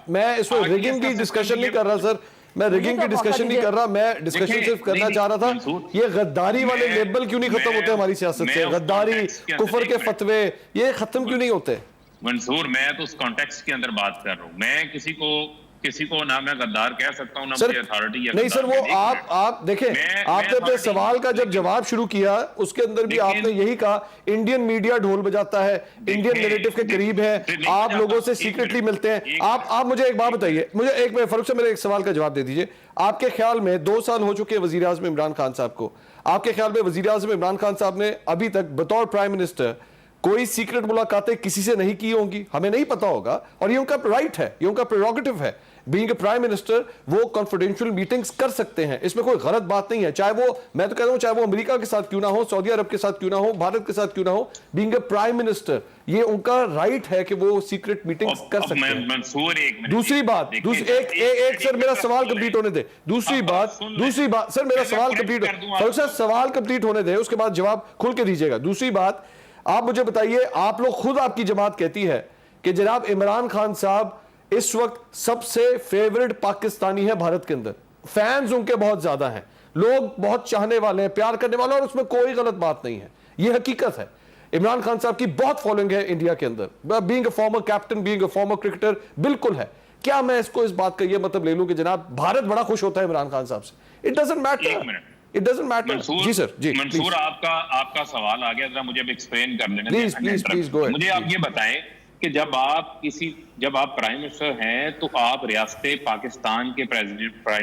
मैं इस वक्त रिगिंग की डिस्कशन नहीं कर रहा सर, मैं रिगिंग की डिस्कशन नहीं कर रहा, मैं डिस्कशन सिर्फ करना चाह रहा था ये गद्दारी वाले लेबल क्यों नहीं खत्म होते हमारी सियासत से? गद्दारी, कुफर के फतवे, ये खत्म क्यों नहीं होते? मंसूर, मैं तो उस कॉन्टेक्स्ट के अंदर बात कर रहा हूँ। मैं किसी को ना मैं गद्दार कह सकता हूँ ना मुझे अथॉरिटी है। नहीं सर, वो आप देखें, आपने अपने सवाल का जब जवाब शुरू किया उसके अंदर भी आपने यही कहा इंडियन मीडिया ढोल बजाता है, इंडियन नैरेटिव के करीब है, आप लोगों से सीक्रेटली मिलते हैं। आप मुझे एक बात बताइए, मुझे एक मिनट फारूक साहब, मेरे एक सवाल का जवाब दे दीजिए। आपके ख्याल में 2 साल हो चुके हैं वजीर आज़म इमरान खान साहब को, आपके ख्याल में वजीर आज़म इमरान खान साहब ने अभी तक बतौर प्राइम मिनिस्टर कोई सीक्रेट मुलाकातें किसी से नहीं की होंगी? हमें नहीं पता होगा और ये उनका राइट है, ये उनका प्रेरोगेटिव है। बीइंग अ प्राइम मिनिस्टर वो कॉन्फिडेंशियल मीटिंग्स कर सकते हैं, इसमें कोई गलत बात नहीं है। चाहे वो, मैं तो कहता हूं, चाहे वो अमेरिका के साथ क्यों ना हो, सऊदी अरब के साथ क्यों ना हो, भारत के साथ क्यों ना हो, बीइंग अ प्राइम मिनिस्टर ये उनका राइट है कि वो सीक्रेट मीटिंग्स कर सकते हैं। दूसरी बात, एक सर मेरा सवाल कंप्लीट होने दे। दूसरी बात सर, मेरा सवाल कंप्लीट, फारूक साहब सवाल कंप्लीट होने दे, उसके बाद जवाब खुल के दीजिएगा। दूसरी बात, आप मुझे बताइए, आप लोग खुद, आपकी जमात कहती है कि जनाब इमरान खान साहब इस वक्त सबसे फेवरेट पाकिस्तानी है भारत के अंदर, फैंस उनके बहुत ज्यादा हैं, लोग बहुत चाहने वाले हैं, प्यार करने वाले, और उसमें कोई गलत बात नहीं है, यह हकीकत है। इमरान खान साहब की बहुत फॉलोइंग है इंडिया के अंदर, being a former captain, being a former cricketer, बिल्कुल है। क्या मैं इस बात का यह मतलब ले लूं कि जनाब भारत बड़ा खुश होता है इमरान खान साहब से? It doesn't matter. It doesn't matter. जी सर, जी मंसूर, आपका सवाल आ गया, जरा मुझे अब एक्सप्लेन कर लेने प्लीज प्लीज गो अहेड। मुझे आप ये बताएं कि जब आप प्राइम मिनिस्टर हैं तो आप रियासत पाकिस्तान के प्राइम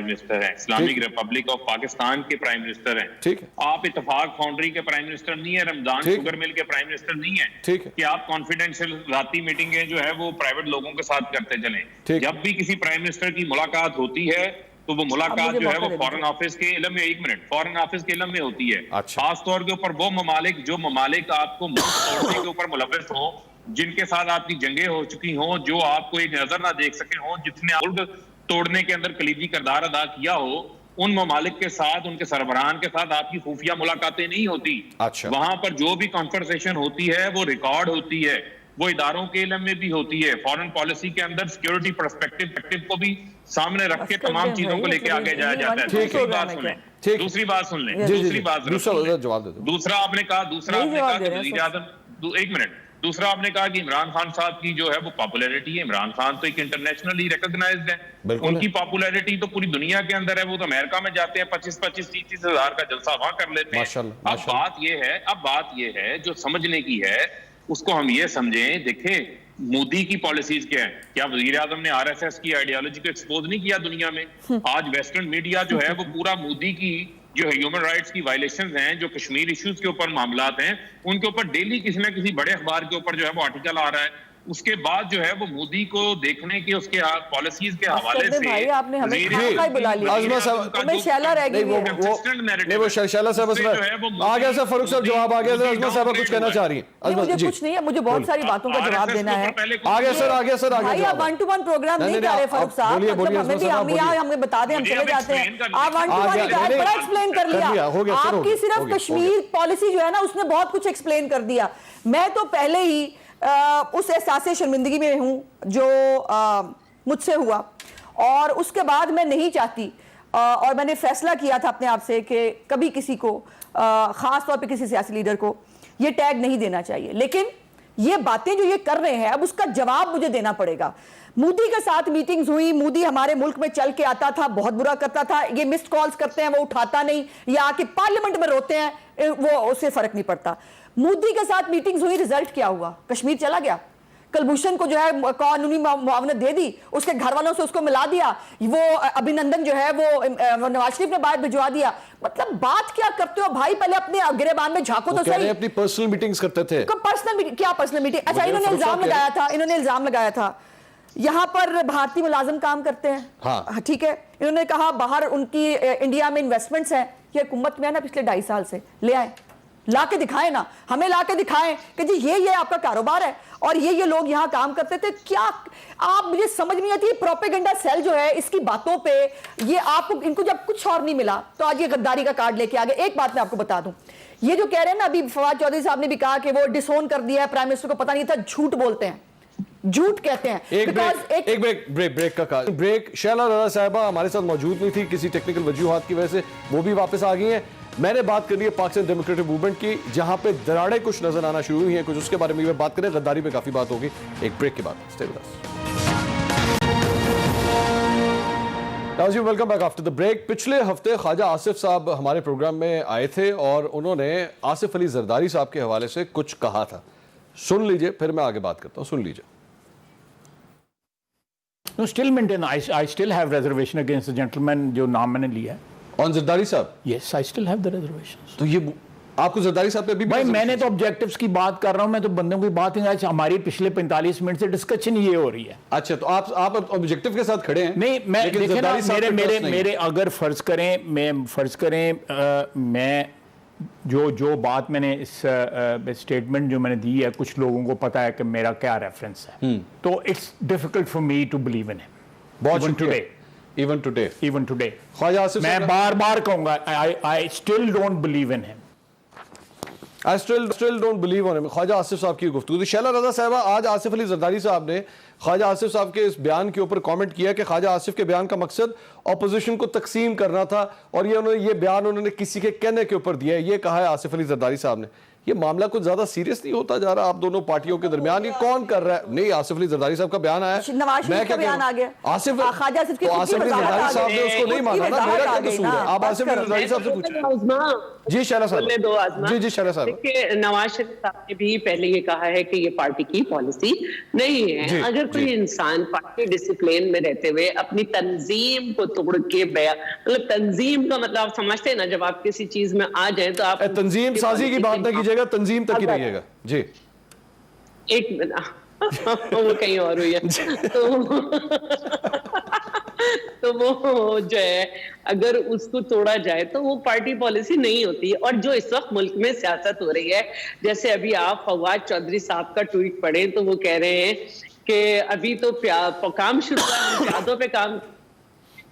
मिनिस्टर हैं, इस्लामिक रिपब्लिक ऑफ पाकिस्तान के प्राइम मिनिस्टर हैं, ठीक है। आप इत्तेफाक फाउंड्री के प्राइम मिनिस्टर नहीं है, रमजान शुगर मिल के प्राइम मिनिस्टर नहीं है, ठीक है। कि आप कॉन्फिडेंशियल राती मीटिंगें जो है वो प्राइवेट लोगों के साथ करते चलें। जब भी किसी प्राइम मिनिस्टर की मुलाकात होती है तो वो मुलाकात जो है वो फॉरेन ऑफिस के इल्म में, 1 मिनट, फॉरेन ऑफिस के इल्म में होती है। खास तौर के ऊपर वो ममालिक जो ममालिक आपको मुल्क तोड़ने के ऊपर मुलव्वस हो, जिनके साथ आपकी जंगें हो चुकी हों, जो आपको एक नजर ना देख सके हों, जिसने मुल्क तोड़ने के अंदर कलीदी किरदार अदा किया हो, उन ममालिक के साथ, उनके सरबराहान के साथ आपकी खुफिया मुलाकातें नहीं होती। वहां पर जो भी कॉन्वर्सेशन होती है वो रिकॉर्ड होती है, वो इदारों के इल्म में भी होती है। फॉरेन पॉलिसी के अंदर सिक्योरिटी पर्सपेक्टिव को भी सामने रख के तमाम चीजों को लेके आगे जाया जाता है। दूसरी बात सुन लें, दूसरी बात सुन लें, दूसरा आपने कहा वज़ीर आज़म, 1 मिनट, दूसरा आपने कहा कि इमरान खान साहब की जो है वो पॉपुलैरिटी है। इमरान खान तो एक इंटरनेशनली रिकॉग्नाइज्ड है, उनकी पॉपुलैरिटी तो पूरी दुनिया के अंदर है। वो तो अमेरिका में जाते हैं, 25-30 हजार का जलसा वहां कर लेते हैं। अब बात ये है जो समझने की है, उसको हम ये समझें। देखें, मोदी की पॉलिसीज क्या है? क्या वजीर आजम ने आरएसएस की आइडियोलॉजी को एक्सपोज नहीं किया दुनिया में? आज वेस्टर्न मीडिया जो है वो पूरा मोदी की जो ह्यूमन राइट्स की वायलेशंस हैं, जो कश्मीर इश्यूज के ऊपर मामलात हैं, उनके ऊपर डेली किसी न किसी बड़े अखबार के ऊपर जो है वो आर्टिकल आ रहा है। उसके बाद जो है वो मोदी को देखने के उसके पॉलिसीज के हवाले से भाई आपने हमें खाका ही बुला लिया। आजमा साहब मैं शैला रह गई, नहीं वो शैला साहब आ गया सर, फारूक साहब जवाब आ गया। आजमा साहब कुछ कहना चाह रही हैं? मुझे कुछ नहीं है, मुझे बहुत सारी बातों का जवाब देना है। आ गया सर, आ गया सर, आ गया। भाई आप 1-to-1 प्रोग्राम नहीं कर रहे फारूक साहब, मतलब हमें भी हमें बता दें, हम चले जाते हैं। आप 1-to-1 बड़ा एक्सप्लेन कर लिया। आपकी सिर्फ कश्मीर पॉलिसी जो है ना, उसने बहुत कुछ एक्सप्लेन कर दिया। मैं तो पहले ही उस एहसास शर्मिंदगी में हूं जो मुझसे हुआ, और उसके बाद मैं नहीं चाहती, और मैंने फैसला किया था अपने आप से कि कभी किसी को, खास तौर पे किसी सियासी लीडर को, ये टैग नहीं देना चाहिए। लेकिन ये बातें जो ये कर रहे हैं, अब उसका जवाब मुझे देना पड़ेगा। मोदी के साथ मीटिंग्स हुई, मोदी हमारे मुल्क में चल के आता था, बहुत बुरा करता था। ये मिस्ड कॉल्स करते हैं, वो उठाता नहीं, या आके पार्लियामेंट में रोते हैं, वो उससे फर्क नहीं पड़ता। मोदी के साथ मीटिंग्स हुई, रिजल्ट क्या हुआ? कश्मीर चला गया। कलभूषण को जो है कानूनी मुआवनत दे दी, उसके घर वालों से उसको मिला दिया, वो अभिनंदन जो है वो नवाज शरीफ ने बाहर भिजवा दिया। मतलब बात क्या करते हो भाई? पहले अपने गिरेबान में झांको तो सही। अपनी पर्सनल मीटिंग्स करते थे। पर्सनल मीटिंग क्या? Personal meeting? अच्छा, इन्होंने इल्जाम लगाया था यहाँ पर भारतीय मुलाजिम काम करते हैं। हाँ, ठीक है। इन्होंने कहा बाहर उनकी इंडिया में इन्वेस्टमेंट्स हैं, ये हुकूमत में है ना पिछले 2.5 साल से, ले आए, ला के दिखाएं ना, हमें ला के दिखाएं कि जी ये आपका कारोबार है और ये लोग यहाँ काम करते थे। क्या आप, मुझे समझ नहीं आती प्रोपेगेंडा सेल जो है इसकी बातों पे, ये आपको, इनको जब कुछ और नहीं मिला तो आज ये गद्दारी का कार्ड लेके आ गए। एक बात मैं आपको बता दूं, ये जो कह रहे हैं ना, अभी फवाद चौधरी साहब ने भी कहा कि वो डिसोन कर दिया है प्राइम मिनिस्टर को, पता नहीं था, झूठ बोलते हैं, झूठ कहते हैं। एक ब्रेक का ब्रेक। शैला रज़ा साहिबा हमारे साथ मौजूद नहीं थी किसी टेक्निकल वजूहात की वजह से, वो भी वापस आ गई हैं। मैंने बात करनी है पाकिस्तान डेमोक्रेटिक मूवमेंट की, जहां पे दरारें कुछ नजर आना शुरू हुई हैं, कुछ उसके बारे में बात करें। गद्दारी पे काफी बात होगी एक ब्रेक के बाद। Stay with us. नाज़रीन, welcome back after the break. पिछले हफ्ते ख्वाजा आसिफ साहब हमारे प्रोग्राम में आए थे और उन्होंने आसिफ अली जरदारी साहब के हवाले से कुछ कहा था। सुन लीजिए, फिर मैं आगे बात करता हूं। सुन लीजिए। No, still maintain. I still have reservation against the gentleman जो नाम मैंने लिया है। On जरदारी साहब? Yes, I still have the reservations. तो ये आपको जरदारी साहब पे भी भाई, मैंने तो ऑब्जेक्टिव्स की बात कर रहा हूँ, मैं तो बंदों की बात नहीं। आज हमारी पिछले 45 मिनट से डिस्कशन ये हो रही है। अच्छा, तो आप ऑब्जेक्टिव के साथ खड़े हैं? नहीं, मैं देखें ना, मेरे अगर फर्ज करें मैं जो बात मैंने इस स्टेटमेंट जो मैंने दी है, कुछ लोगों को पता है कि मेरा क्या रेफरेंस है, तो it's difficult for me to believe in him even today. Khawaja Asif, मैं बार कहूंगा, I still don't believe in him. I still don't believe on him। Khawaja Asif साहब की गुफ्तगू। शैला रज़ा साहिबा, आज आसिफ अली जरदारी साहब ने ख्वाजा आसिफ साहब के इस बयान के ऊपर कमेंट किया कि ख्वाजा आसिफ के बयान का मकसद अपोजिशन को तकसीम करना था और ये बयान उन्होंने किसी के कहने के ऊपर दिया है। ये कहा है आसिफ अली जरदारी साहब ने। ये मामला कुछ ज्यादा सीरियस नहीं होता जा रहा आप दोनों पार्टियों के दरमियान? ये कौन कर रहा है? नहीं, आसिफ अली जरदारी साहब का बयान आया, नवाज शरीफ का बयान आ गया, आसिफ ख्वाजा आसिफ की आसिफ अली जरदारी साहब ने उसको नहीं माना ना, मेरा क्या कसूर है? आप आसिफ अली जरदारी साहब से पूछें। जी शहला साहब। जी शहला साहब। देखिए, नवाज शरीफ साहब ने भी पहले ये कहा है कि ये पार्टी की पॉलिसी नहीं है। अगर कोई इंसान पार्टी डिसिप्लिन में रहते हुए अपनी तंजीम को तोड़ के मतलब तंजीम का मतलब आप समझते हैं ना, जब आप किसी चीज में आ जाए तो आप तंजीम साजी की बात ना कीजिएगा, तंजीम तक ही रहिएगा। जी एक मिनट वो कहीं और हुई है तो वो जो है अगर उसको तोड़ा जाए तो वो पार्टी पॉलिसी नहीं होती। और जो इस वक्त मुल्क में सियासत हो रही है, जैसे अभी आप फवाद चौधरी साहब का ट्वीट पढ़ें तो वो कह रहे हैं कि अभी तो काम शुरू हुआ, प्यादों पे काम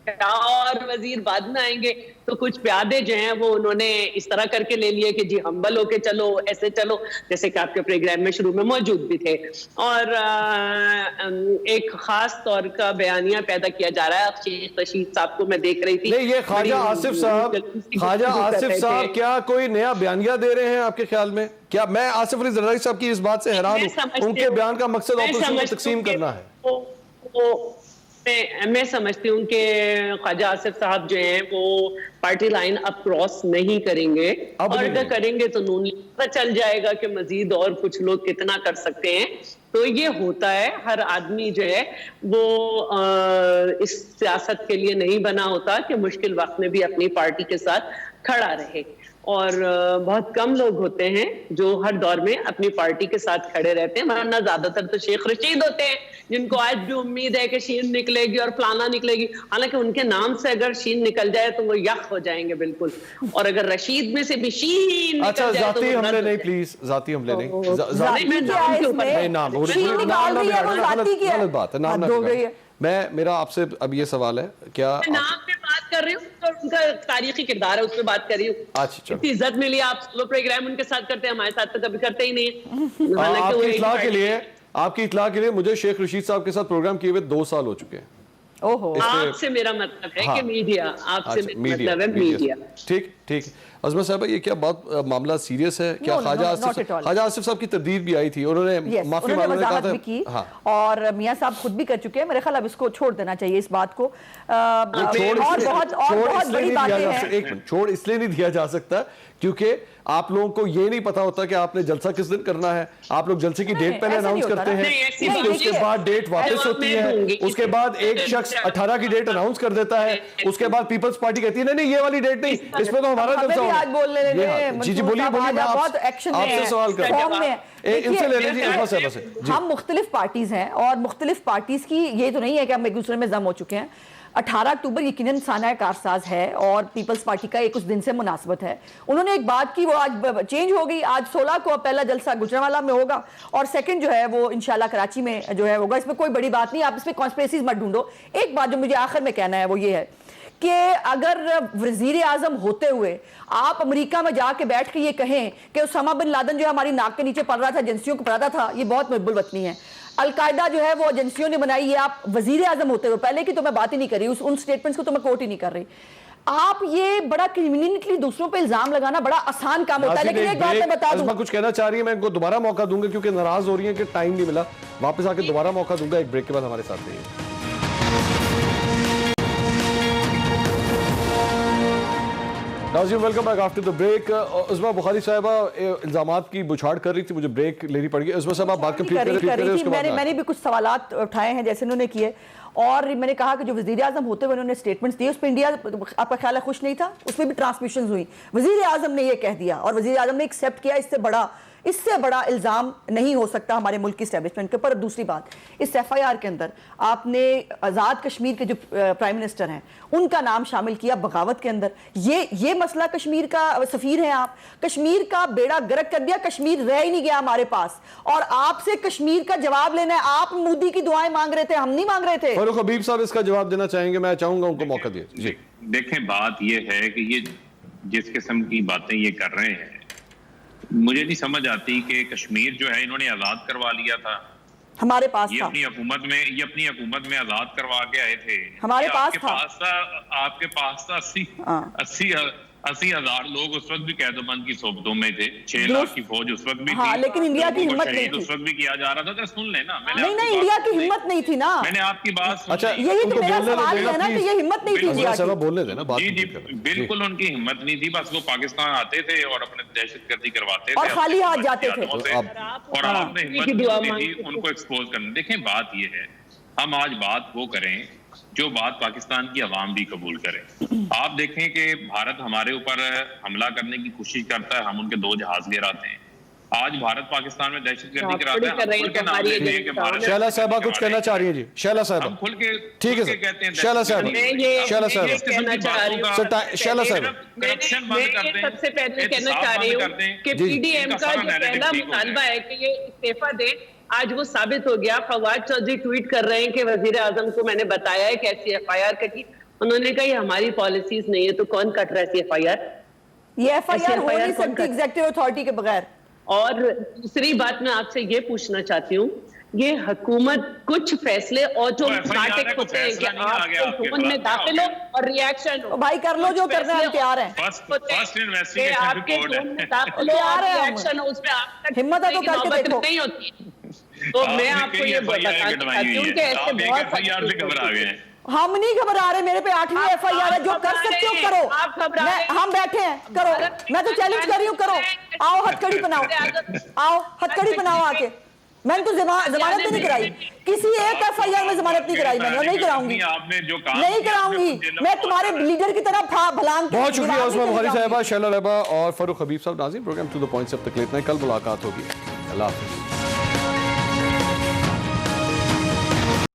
और वजीर बाद में आएंगे। तो कुछ प्यादे जो हैं वो उन्होंने इस तरह करके ले लिए कि जी हम्बल होके चलो, ऐसे चलो, जैसे कि आपके प्रोग्राम में शुरू में मौजूद भी थे। और एक खास तौर का बयानिया पैदा किया जा रहा है। शेख रशीद साहब को मैं देख रही थी। नहीं, ये ख्वाजा आसिफ साहब क्या कोई नया बयानिया दे रहे हैं आपके ख्याल में? क्या मैं आसिफ अली जरदारी साहब की इस बात से हैरान हूं, उनके बयान का मकसद ऑपोजिशन को तकसीम करना है। मैं समझती हूँ कि ख्वाजा आसिफ साहब जो हैं वो पार्टी लाइन अब क्रॉस नहीं करेंगे, और अगर करेंगे तो नून पता चल जाएगा कि मजीद और कुछ लोग कितना कर सकते हैं। तो ये होता है, हर आदमी जो है वो इस सियासत के लिए नहीं बना होता कि मुश्किल वक्त में भी अपनी पार्टी के साथ खड़ा रहे। और बहुत कम लोग होते हैं जो हर दौर में अपनी पार्टी के साथ खड़े रहते हैं, वरना ज्यादातर तो शेख रशीद होते हैं जिनको आज भी उम्मीद है कि शीन निकलेगी और फलाना निकलेगी। हालांकि उनके नाम से अगर शीन निकल जाए तो वो यख हो जाएंगे बिल्कुल। और अगर रशीद में से भी शीन अच्छा, जाती हमले नहीं, प्लीज जाती हमले नहीं, गलत बात है, नाम ना। मेरा आपसे अब ये सवाल है, क्या नाम पे बात कर रही हूँ तो उनका तारीखी किरदार है, उस पर बात कर रही हूँ। अच्छा, इतनी इज्जत मिली, आप सोलो प्रोग्राम उनके साथ करते हैं, हमारे साथ तो कभी करते ही नहीं। आपकी इत्तला के लिए मुझे शेख रशीद साहब के साथ प्रोग्राम किए हुए 2 साल हो चुके हैं। ओहो, आपसे मेरा मतलब है कि मीडिया, आपसे मतलब है मीडिया। ठीक ठीक। अज़मा साहब, ये क्या बहुत मामला सीरियस है? क्या ख्वाजा आसिफ साहब की तब्दील भी आई थी, उन्होंने माफी वजाहत भी की, और मियां साहब खुद भी कर चुके हैं। मेरे ख्याल अब इसको छोड़ देना चाहिए इस बात को। छोड़ इसलिए नहीं दिया जा सकता क्योंकि आप लोगों को ये नहीं पता होता कि आपने जलसा किस दिन करना है। आप लोग जलसे की डेट पहले अनाउंस करते हैं, उसके बाद डेट वापस होती है, उसके बाद एक शख्स 18 की डेट अनाउंस कर देता है, उसके बाद पीपल्स पार्टी कहती है नहीं ये वाली डेट नहीं, इसमें तो हमारा जलसा होगा। जी बोलिए, आपसे सवाल कर इनसे ले लीजिए। हम मुख्तलिफ पार्टीज हैं और मुख्तलिफ पार्टीज की ये तो नहीं है कि हम एक दूसरे में जम हो चुके हैं। 18 अक्टूबर यकीनन साना कारसाज है और पीपल्स पार्टी का एक उस दिन से मुनासबत है। उन्होंने एक बात की, वो आज चेंज हो गई। आज 16 को पहला जलसा गुजरांवाला में होगा और सेकंड जो है वो इंशाल्लाह कराची में जो है होगा। इसमें कोई बड़ी बात नहीं, आप इसमें कॉन्स्पिरेसीज मत ढूंढो। एक बात जो मुझे आखिर में कहना है वो ये है कि अगर वजीर आजम होते हुए आप अमेरिका में जाके बैठ के ये कहें कि उसामा बिन लादेन जो हमारी नाक के नीचे पड़ रहा था, एजेंसियों को पढ़ाता था, ये बहुत मुल्वतनी है। अलकायदा जो है वो एजेंसियों ने बनाई है। आप वजीर आजम होते हुए, पहले की तो मैं बात ही नहीं कर रही, उन स्टेटमेंट्स को तो मैं कोट ही नहीं कर रही। आप ये बड़ा क्रिमिनली दूसरों पे इल्जाम लगाना बड़ा आसान काम होता है। लेकिन एक बात मैं बता दूं, कुछ कहना चाह रही है, मैं इनको दोबारा मौका दूंगा क्योंकि नाराज हो रही है कि टाइम नहीं मिला। वापस आके दोबारा मौका दूंगा, एक ब्रेक के बाद हमारे साथ रहिए। नाज़रीन, welcome back after the break. Usma Bukhari साहिबा इल्जामात की बुछाड़ कर रही थी, मुझे ब्रेक लेनी पड़ गई। उस्मा साहब, आप बात कंप्लीट करें। मैंने भी कुछ सवालात उठाए हैं जैसे उन्होंने किए, और मैंने कहा कि जो वज़ीर आज़म होते हुए उन्होंने स्टेटमेंट्स दिए उस पर इंडिया आपका ख्याल है खुश नहीं था, उसमें भी ट्रांसमिशन हुई। वज़ीर आज़म ने यह कह दिया और वज़ीर आज़म ने एक्सेप्ट किया। इससे बड़ा इल्ज़ाम नहीं हो सकता हमारे मुल्क की एस्टेब्लिशमेंट के ऊपर। दूसरी बात, इस एफआईआर के अंदर आपने आज़ाद कश्मीर के जो प्राइम मिनिस्टर हैं उनका नाम शामिल किया बगावत के अंदर। ये मसला कश्मीर का सफीर हैं आप, कश्मीर का बेड़ा गर्क कर दिया, कश्मीर रह ही नहीं गया हमारे पास, और आपसे कश्मीर का जवाब लेना है। आप मोदी की दुआएं मांग रहे थे, हम नहीं मांग रहे थे। फारूक हबीब साहब इसका जवाब देना चाहेंगे, मैं चाहूंगा उनको मौका दिए। जी देखें, बात ये है कि ये जिस किस्म की बातें ये कर रहे हैं, मुझे नहीं समझ आती कि कश्मीर जो है इन्होंने आजाद करवा लिया था, हमारे पास ये था, अपनी हुकूमत में आजाद करवा के आए थे, हमारे पास था, आपके पास था 80 80,000 लोग उस वक्त भी कैदोबंद की सोबतों में थे, 6 लाख की फौज उस वक्त भी हाँ, थी, लेकिन इंडिया की हिम्मत नहीं थी। उस वक्त भी किया जा रहा था। तो सुन लेना, नहीं, इंडिया की हिम्मत नहीं थी ना। मैंने आपकी बात सुनी। अच्छा, यही तो मेरा सवाल है ना कि ये हिम्मत नहीं थी इंडिया की। बोलने देना बात। जी बिल्कुल उनकी हिम्मत नहीं थी, बस वो पाकिस्तान आते थे और अपने दहशतगर्दी करवाते थे और खाली हाथ जाते थे। और आपने हिम्मत नहीं थी उनको एक्सपोज करने। देखें, बात ये है, हम आज बात वो करें जो बात पाकिस्तान की आवाम भी कबूल करे। आप देखें कि भारत हमारे ऊपर हमला करने की कोशिश करता है, हम उनके 2 जहाज गिराते हैं। आज भारत पाकिस्तान में दहशतगर्दी कराता है। शैला साहबा कुछ कहना चाह रही है जी। शैला साहबा खुल के ठीक है सर। शैला साहबा, शैला साहबा, शैला साहबा, सबसे पहले कहना चाह रही हूँ कि पीडीएम का जो पहला मुतालबा है कि ये इस्तीफा दे, आज वो साबित हो गया। फवाद चौधरी ट्वीट कर रहे हैं कि वजीर आजम को मैंने बताया है कि ऐसी एफआईआर कटी। उन्होंने कहा ये हमारी पॉलिसीज नहीं है, तो कौन कट रहा है ऐसी एफआईआर? ये एफआईआर हो नहीं सकती एग्जीक्यूटिव अथॉरिटी के बगैर। और दूसरी बात मैं आपसे ये पूछना चाहती हूँ, ये हुकूमत कुछ फैसले और जो नाटक होते हैं कि आप फोन में दाखिल हो और रिएक्शन हो, भाई कर लो जो करना है, तैयार है। आपके फोन में दाखिल हो और रिएक्शन हो, उसमें आप तक हिम्मत है तो करके देखो। नहीं होती। तो मैं आपको ये बताना चाहती हूँ कि ऐसे बहुत हम नहीं घबरा रहे, मेरे पे 8वीं एफआईआर है। जो कर सकते हो करो, हम बैठे हैं, करो। मैं तो चैलेंज कर रही हूँ, करो। आओ हथकड़ी बनाओ, आओ हथकड़ी बनाओ आके। मैंने तो जमानत नहीं कराई, किसी एक एफआईआर में जमानत नहीं कराई मैंने, और नहीं कराऊंगी, नहीं कराऊंगी। मैं तुम्हारे लीडर की तरह भलांग। बहुत शुक्रिया उस्मा बुखारी साहिबा, शैला रहबा और फारूक हबीब साहब। नाज़रीन, प्रोग्राम टू द पॉइंट से अब तक इतना ही। कल मुलाकात होगी। अल्लाह हाफ़िज़।